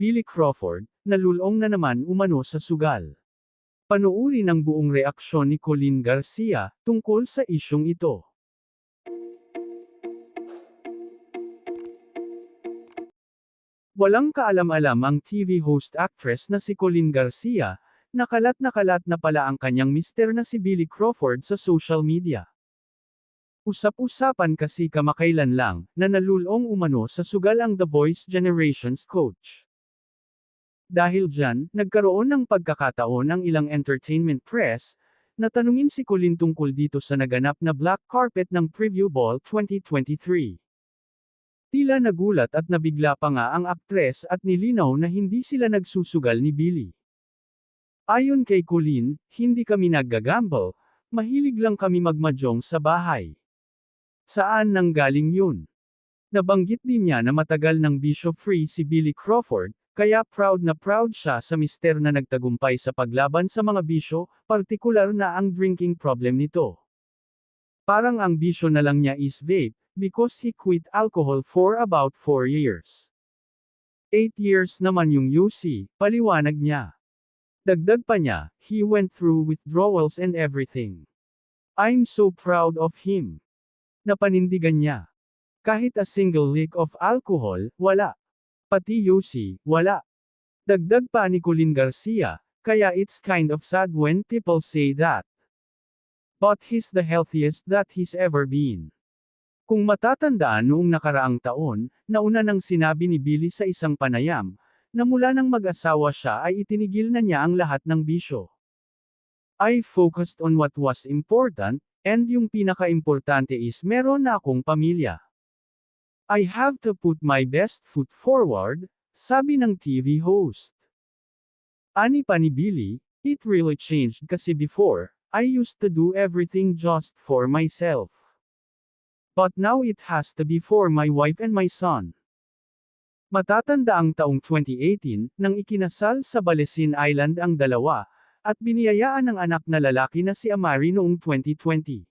Billy Crawford, nalulong na naman umano sa sugal. Panoorin ang buong reaksyon ni Colleen Garcia tungkol sa isyung ito. Walang kaalam-alam ang TV host actress na si Colleen Garcia, na kalat na pala ang kanyang mister na si Billy Crawford sa social media. Usap-usapan kasi kamakailan lang, na nalulong umano sa sugal ang The Voice Generations coach. Dahil dyan, nagkaroon ng pagkakataon ang ilang entertainment press, na tanungin si Colleen tungkol dito sa naganap na black carpet ng Preview Ball 2023. Tila nagulat at nabigla pa nga ang aktres at nilinaw na hindi sila nagsusugal ni Billy. Ayon kay Colleen, hindi kami naggagamble, mahilig lang kami magmahjong sa bahay. Saan nanggaling yun? Nabanggit din niya na matagal ng bisyo-free si Billy Crawford, kaya proud na proud siya sa mister na nagtagumpay sa paglaban sa mga bisyo, partikular na ang drinking problem nito. Parang ang bisyo na lang niya is vape, because he quit alcohol for about 4 years. 8 years naman yung UC, paliwanag niya. Dagdag pa niya, he went through withdrawals and everything. I'm so proud of him. Napanindigan niya. Kahit a single lick of alcohol, wala. Pati UC, wala. Dagdag pa ni Colleen Garcia, kaya it's kind of sad when people say that. But he's the healthiest that he's ever been. Kung matatandaan noong nakaraang taon, nauna nang sinabi ni Billy sa isang panayam, na mula nang mag-asawa siya ay itinigil na niya ang lahat ng bisyo. I focused on what was important, and yung pinaka-importante is meron na akong pamilya. I have to put my best foot forward, sabi ng TV host. Ani pa ni Billy, it really changed kasi before, I used to do everything just for myself. But now it has to be for my wife and my son. Matatanda ang taong 2018, nang ikinasal sa Balesin Island ang dalawa, at biniyayaan ng anak na lalaki na si Amari noong 2020.